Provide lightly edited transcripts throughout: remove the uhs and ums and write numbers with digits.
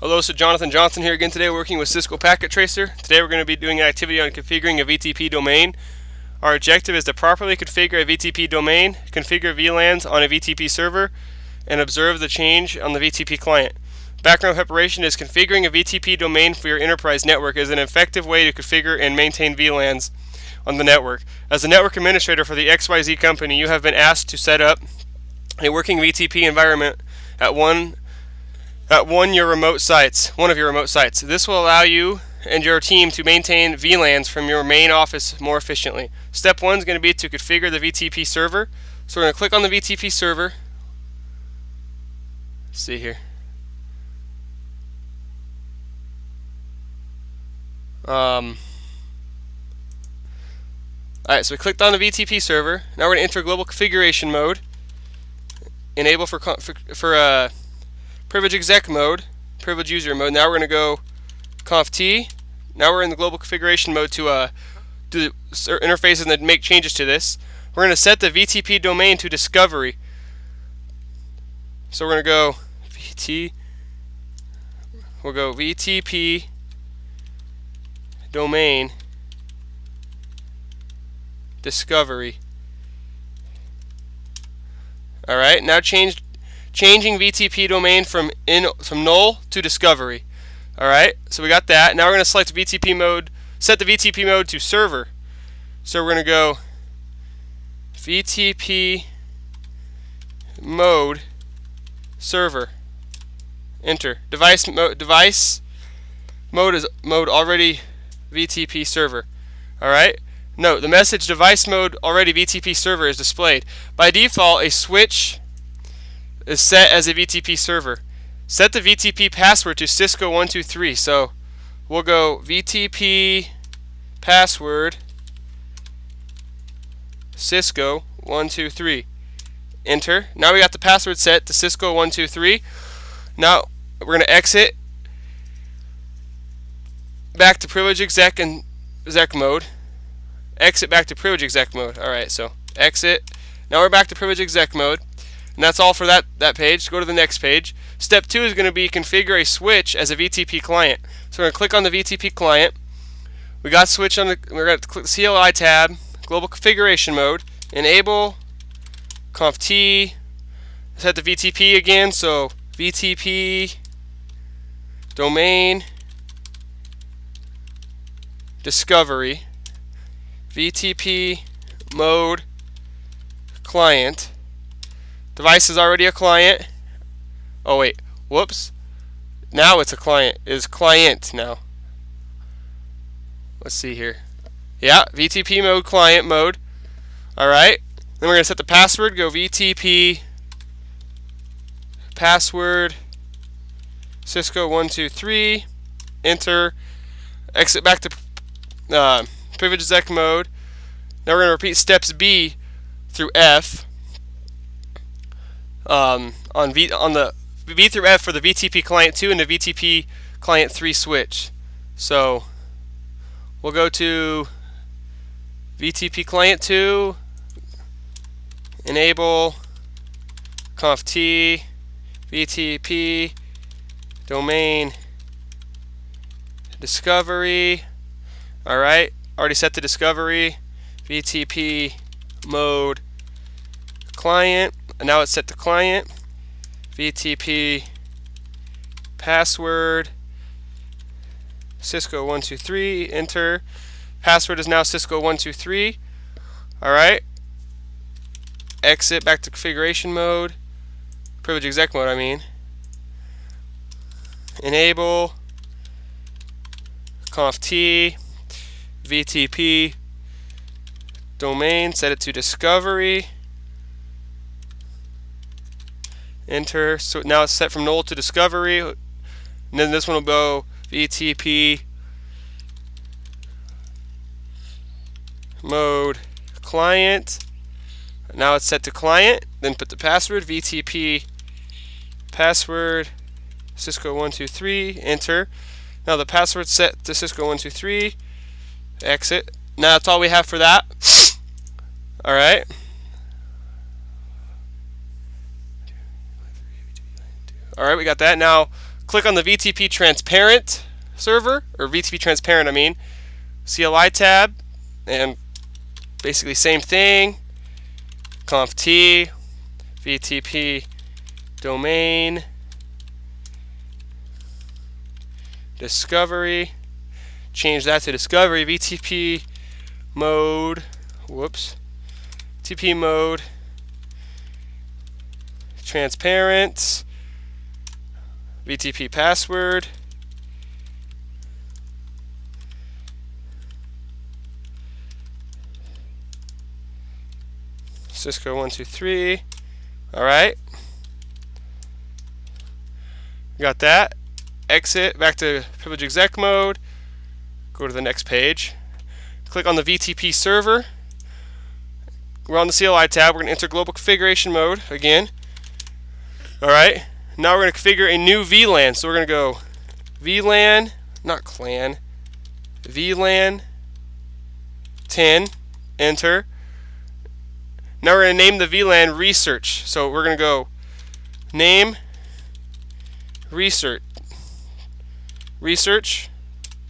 Hello, so Jonathan Johnson here again today working with Cisco Packet Tracer. Today we're going to be doing an activity on configuring a VTP domain. Our objective is to properly configure a VTP domain, configure VLANs on a VTP server, and observe the change on the VTP client. Background preparation is configuring a VTP domain for your enterprise network is an effective way to configure and maintain VLANs on the network. As a network administrator for the XYZ company, you have been asked to set up a working VTP environment at one of your remote sites. This will allow you and your team to maintain VLANs from your main office more efficiently. Step 1 is going to be to configure the VTP server. So we're going to click on the VTP server. Let's see here. Alright, so we clicked on the VTP server. Now we're going to enter global configuration mode. Enable for privilege exec mode, privilege user mode. Now we're going to go conf t. Now we're in the global configuration mode to do interfaces and make changes to this. We're going to set the VTP domain to discovery. So we're going to go VTP domain discovery. Alright, now changing VTP domain from null to discovery. Alright, so we got that. Now we're going to select VTP mode, set the VTP mode to server. So we're going to go VTP mode server. Enter. Device mode is already VTP server. Alright. Note, the message device mode already VTP server is displayed. By default, a switch is set as a VTP server. Set the VTP password to Cisco123. So we'll go VTP password Cisco123. Enter. Now we got the password set to Cisco123. Now we're going to exit back to privilege exec mode. Exit back to privilege exec mode. Alright, so exit. Now we're back to privilege exec mode. And that's all for that page. Go to the next page. Step 2 is going to be configure a switch as a VTP client. So we're going to click on the VTP client. We got switch on we're going to click the CLI tab, global configuration mode, enable conf t, set the VTP again, so VTP domain discovery, VTP mode client. Device is already a client. Oh wait, whoops. Now it's a client. Is client now. Let's see here. Yeah, VTP mode client mode. Alright. Then we're going to set the password. Go VTP password Cisco123. Enter. Exit back to privilege exec mode. Now we're going to repeat steps B through F. On the B through F for the VTP client 2 and the VTP client 3 switch. So we'll go to VTP client 2, enable conf t, VTP domain discovery. Alright, already set the discovery, VTP mode client. And now it's set to client, VTP password Cisco123. Enter. Password is now Cisco123. Alright. Exit back to configuration mode. Privilege exec mode, I mean. Enable conf t, VTP domain, set it to discovery. Enter. So now it's set from null to discovery. And then this one will go VTP mode client. Now it's set to client. Then put the password VTP password Cisco123. Enter. Now the password's set to Cisco123. Exit. Now that's all we have for that. Alright. Alright, we got that. Now click on the VTP Transparent server, or VTP Transparent, I mean, CLI tab, and basically same thing, conf t, VTP Domain, Discovery, change that to Discovery, VTP Mode, VTP Mode, Transparent, VTP Password, Cisco 123. Alright. Got that. Exit, back to privilege exec mode. Go to the next page. Click on the VTP server. We're on the CLI tab. We're going to enter global configuration mode again. Alright. Now we're going to configure a new VLAN. So we're going to go VLAN, not clan, VLAN 10, enter. Now we're going to name the VLAN research. So we're going to go name research,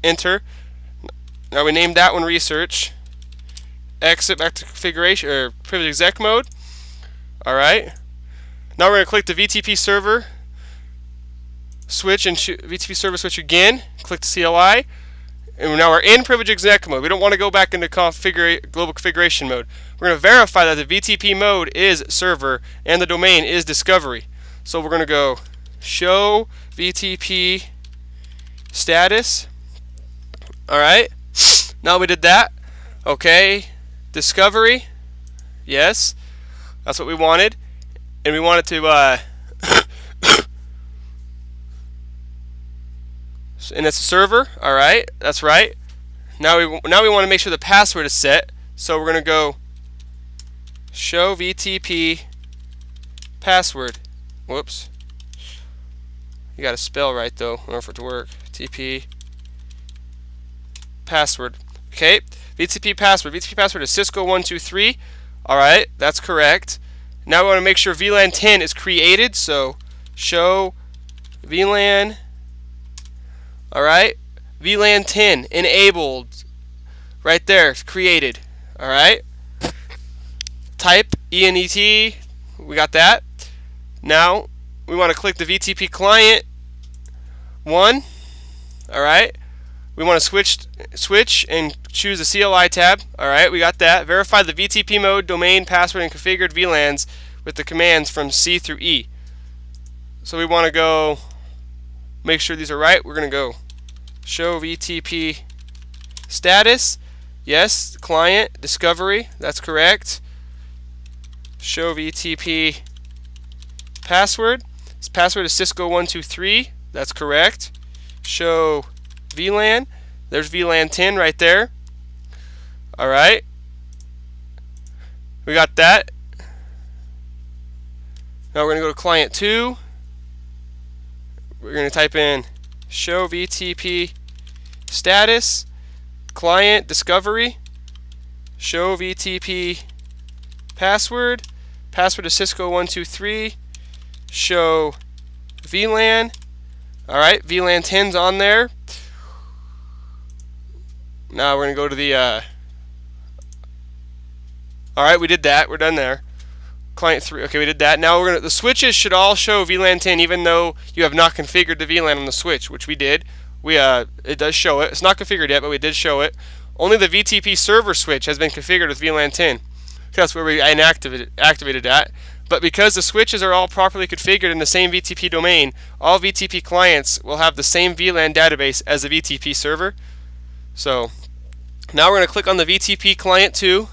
enter. Now we named that one research. Exit back to configuration or privilege exec mode. Alright. Now we're going to click the VTP server switch and VTP server switch again. Click the CLI. And now we're in privilege exec mode. We don't want to go back into global configuration mode. We're going to verify that the VTP mode is server and the domain is discovery. So we're going to go show VTP status. Alright. Now we did that. Okay. Discovery. Yes. That's what we wanted. And we wanted to and it's a server. Alright, that's right. Now we want to make sure the password is set. So we're going to go show VTP password. Whoops. You got to spell right though in order for it to work. VTP password. Okay, VTP password. VTP password is Cisco 123. Alright, that's correct. Now we want to make sure VLAN 10 is created. So show VLAN. Alright, VLAN 10 enabled. Right there, it's created. Alright. Type ENET. We got that. Now we want to click the VTP client 1. Alright. We want to switch and choose the CLI tab. Alright, we got that. Verify the VTP mode, domain, password, and configured VLANs with the commands from C through E. So we want to go make sure these are right. We're going to go show VTP status. Yes, client, discovery. That's correct. Show VTP password. This password is Cisco 123. That's correct. Show VLAN. There's VLAN 10 right there. Alright. We got that. Now we're going to go to client 2. We're going to type in show VTP status, client, discovery, show VTP password. Password is Cisco 123. Show VLAN. Alright, VLAN 10's on there. Now we're going to go to the alright, we did that. We're done there. Client 3. Okay, we did that. Now we're going to the switches should all show VLAN 10 even though you have not configured the VLAN on the switch, which we did. It does show it. It's not configured yet, but we did show it. Only the VTP server switch has been configured with VLAN 10. That's where we activated that. But because the switches are all properly configured in the same VTP domain, all VTP clients will have the same VLAN database as the VTP server. So now we're going to click on the VTP client 2.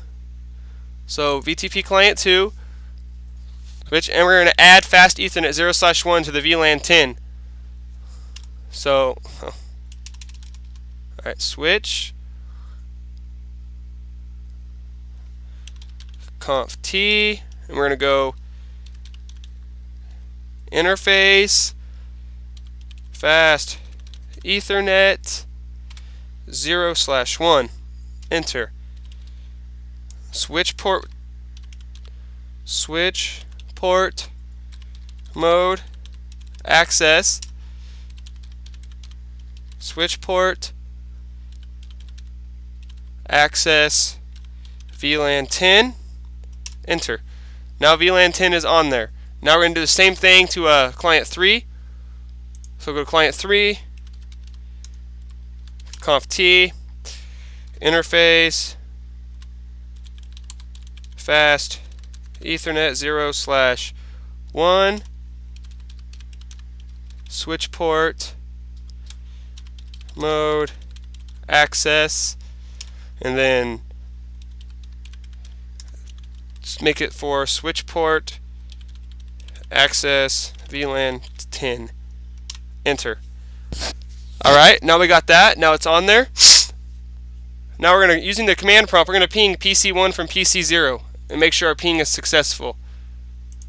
So VTP client 2, and we're going to add fast Ethernet 0/1 to the VLAN 10. So, alright, switch, conf t, and we're going to go interface, fast Ethernet 0/1, enter. Switch port mode, access, switch port, access VLAN 10, enter. Now VLAN 10 is on there. Now we're going to do the same thing to client 3. So go to client 3, conf t, interface, fast, Ethernet 0/1, switch port, mode, access, and then make it for switch port, access, VLAN 10, enter. Alright, now we got that. Now it's on there. Now we're going to, using the command prompt, we're going to ping PC1 from PC0 and make sure our ping is successful.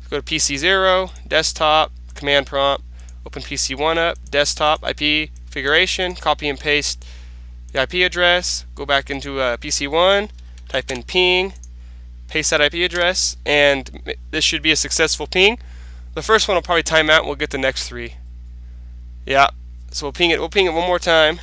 Go to PC0, desktop, command prompt, open PC1 up, desktop, IP configuration, copy and paste the IP address, go back into PC1, type in ping, paste that IP address, and this should be a successful ping. The first one will probably time out and we'll get the next 3. Yeah, so we'll ping it one more time.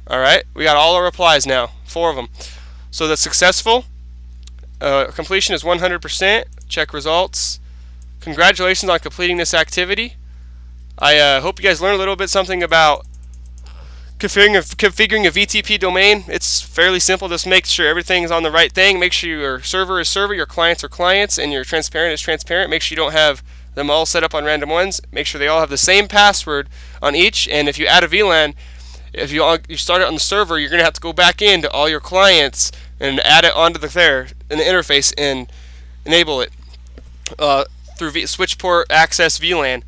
Alright, we got all our replies now, 4 of them. So that's successful. Completion is 100%. Check results. Congratulations on completing this activity. I hope you guys learned a little bit something about configuring a VTP domain. It's fairly simple. Just make sure everything is on the right thing. Make sure your server is server, your clients are clients, and your transparent is transparent. Make sure you don't have them all set up on random ones. Make sure they all have the same password on each. And if you add a VLAN, if you start it on the server, you're going to have to go back into all your clients and add it onto the interface and enable it through switch port access VLAN.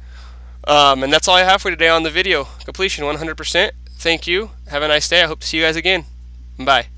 And that's all I have for today on the video. Completion 100%. Thank you. Have a nice day. I hope to see you guys again. Bye.